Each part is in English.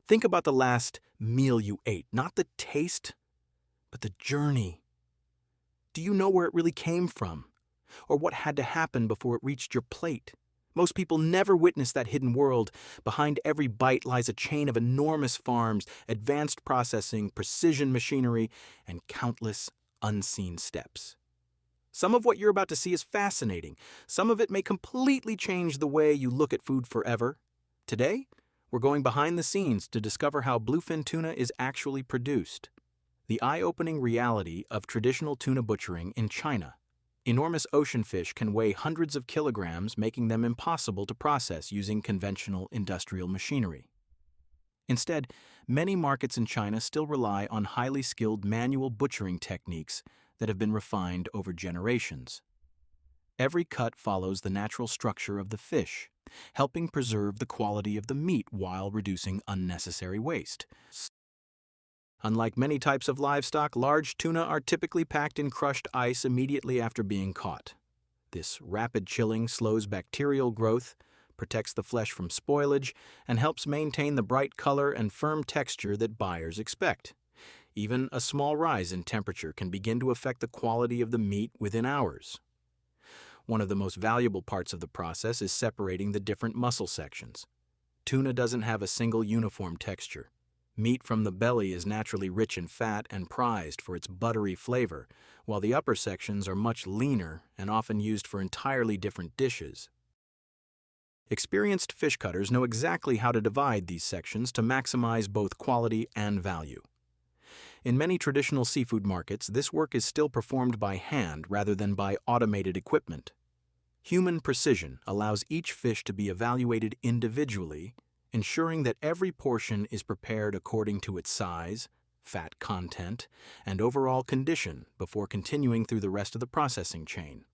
Think about the last meal you ate, not the taste, but the journey. Do you know where it really came from? Or what had to happen before it reached your plate? Most people never witness that hidden world. Behind every bite lies a chain of enormous farms, advanced processing, precision machinery, and countless unseen steps. Some of what you're about to see is fascinating. Some of it may completely change the way you look at food forever. Today, we're going behind the scenes to discover how bluefin tuna is actually produced. The eye-opening reality of traditional tuna butchering in China. Enormous ocean fish can weigh hundreds of kilograms, making them impossible to process using conventional industrial machinery. Instead, many markets in China still rely on highly skilled manual butchering techniques that have been refined over generations. Every cut follows the natural structure of the fish, helping preserve the quality of the meat while reducing unnecessary waste. Unlike many types of livestock, large tuna are typically packed in crushed ice immediately after being caught. This rapid chilling slows bacterial growth, protects the flesh from spoilage, and helps maintain the bright color and firm texture that buyers expect. Even a small rise in temperature can begin to affect the quality of the meat within hours. One of the most valuable parts of the process is separating the different muscle sections. Tuna doesn't have a single uniform texture. Meat from the belly is naturally rich in fat and prized for its buttery flavor, while the upper sections are much leaner and often used for entirely different dishes. Experienced fish cutters know exactly how to divide these sections to maximize both quality and value. In many traditional seafood markets, this work is still performed by hand rather than by automated equipment. Human precision allows each fish to be evaluated individually, ensuring that every portion is prepared according to its size, fat content, and overall condition before continuing through the rest of the processing chain.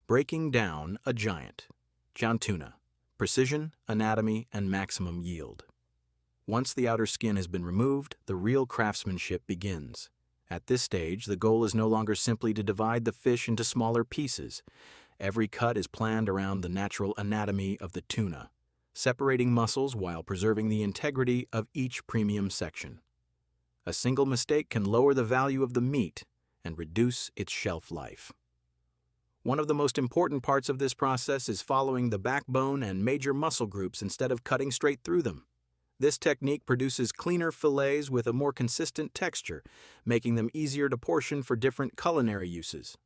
Breaking down a giant. Tuna. Precision, anatomy, and maximum yield. Once the outer skin has been removed, the real craftsmanship begins. At this stage, the goal is no longer simply to divide the fish into smaller pieces. Every cut is planned around the natural anatomy of the tuna, separating muscles while preserving the integrity of each premium section. A single mistake can lower the value of the meat and reduce its shelf life. One of the most important parts of this process is following the backbone and major muscle groups instead of cutting straight through them. This technique produces cleaner fillets with a more consistent texture, making them easier to portion for different culinary uses.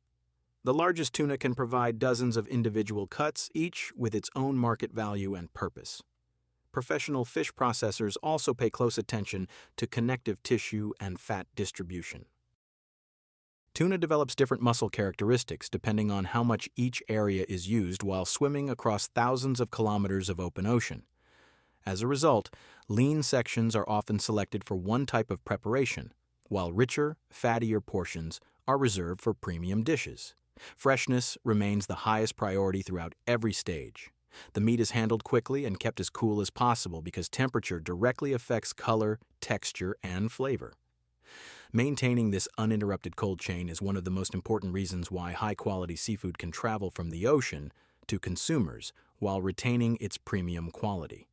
The largest tuna can provide dozens of individual cuts, each with its own market value and purpose. Professional fish processors also pay close attention to connective tissue and fat distribution. Tuna develops different muscle characteristics depending on how much each area is used while swimming across thousands of kilometers of open ocean. As a result, lean sections are often selected for one type of preparation, while richer, fattier portions are reserved for premium dishes. Freshness remains the highest priority throughout every stage. The meat is handled quickly and kept as cool as possible because temperature directly affects color, texture, and flavor. Maintaining this uninterrupted cold chain is one of the most important reasons why high-quality seafood can travel from the ocean to consumers while retaining its premium quality.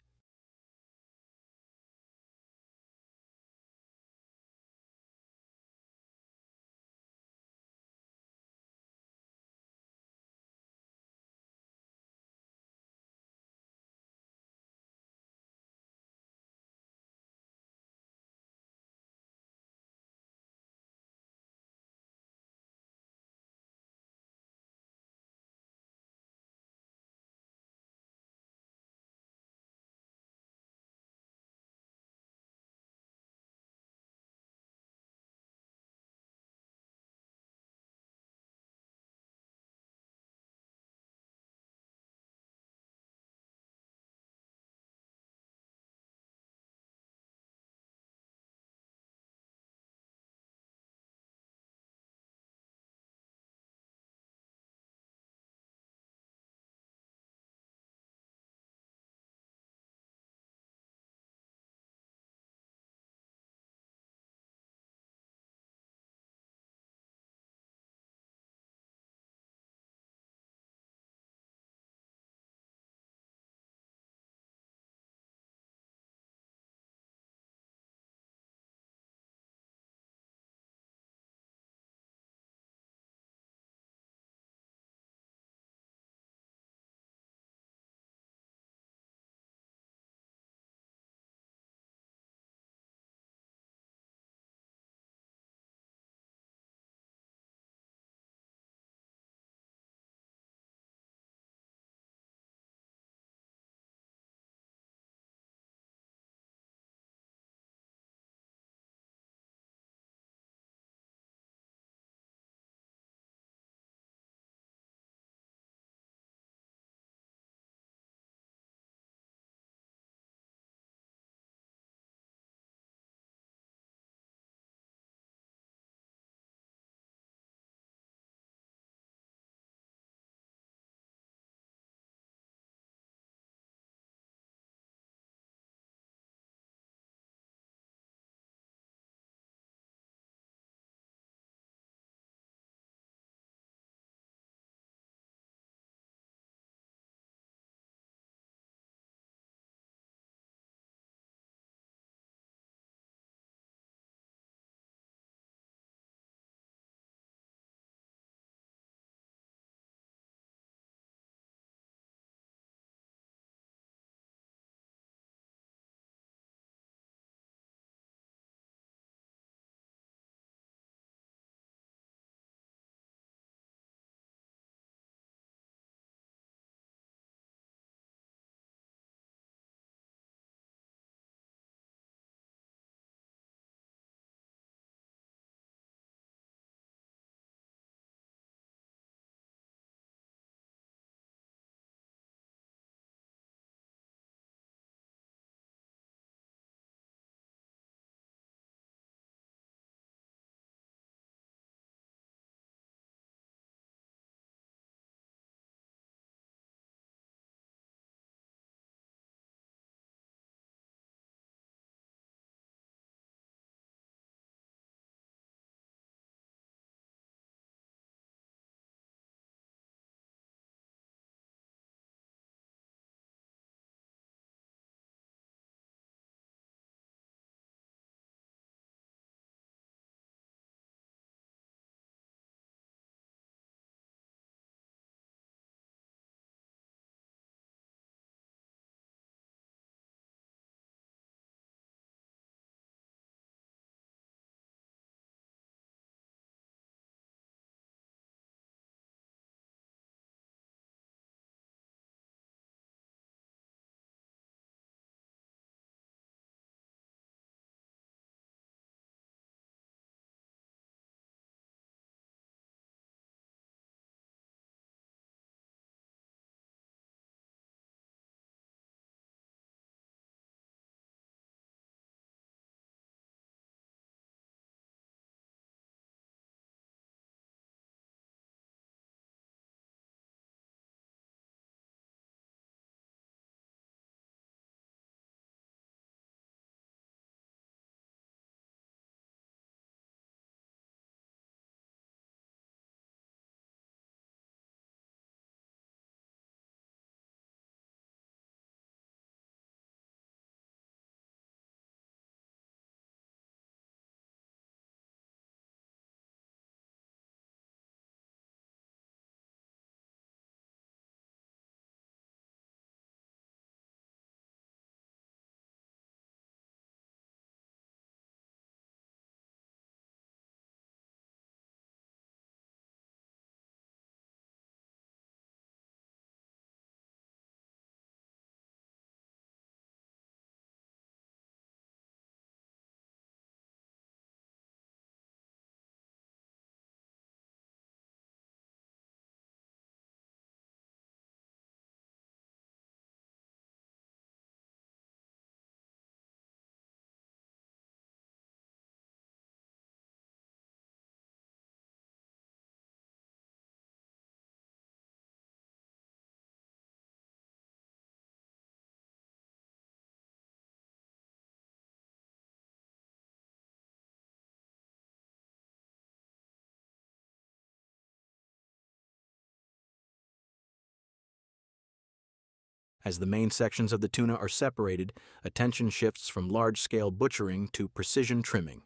As the main sections of the tuna are separated, attention shifts from large-scale butchering to precision trimming.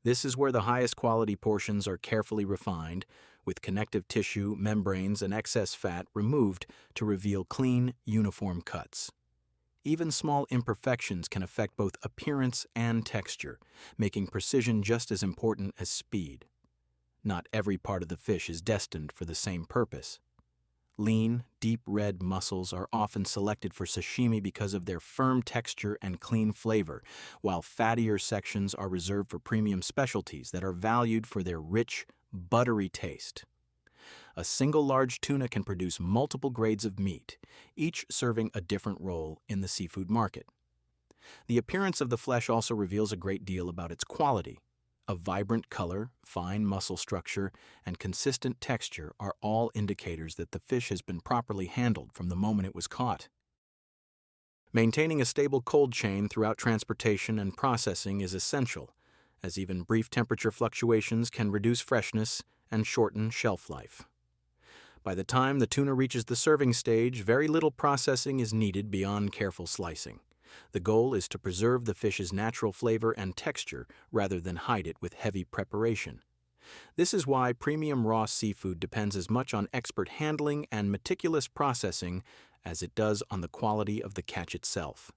This is where the highest quality portions are carefully refined, with connective tissue, membranes, and excess fat removed to reveal clean, uniform cuts. Even small imperfections can affect both appearance and texture, making precision just as important as speed. Not every part of the fish is destined for the same purpose. Lean, deep red mussels are often selected for sashimi because of their firm texture and clean flavor, while fattier sections are reserved for premium specialties that are valued for their rich, buttery taste. A single large tuna can produce multiple grades of meat, each serving a different role in the seafood market. The appearance of the flesh also reveals a great deal about its quality. A vibrant color, fine muscle structure, and consistent texture are all indicators that the fish has been properly handled from the moment it was caught. Maintaining a stable cold chain throughout transportation and processing is essential, as even brief temperature fluctuations can reduce freshness and shorten shelf life. By the time the tuna reaches the serving stage, very little processing is needed beyond careful slicing. The goal is to preserve the fish's natural flavor and texture rather than hide it with heavy preparation. This is why premium raw seafood depends as much on expert handling and meticulous processing as it does on the quality of the catch itself.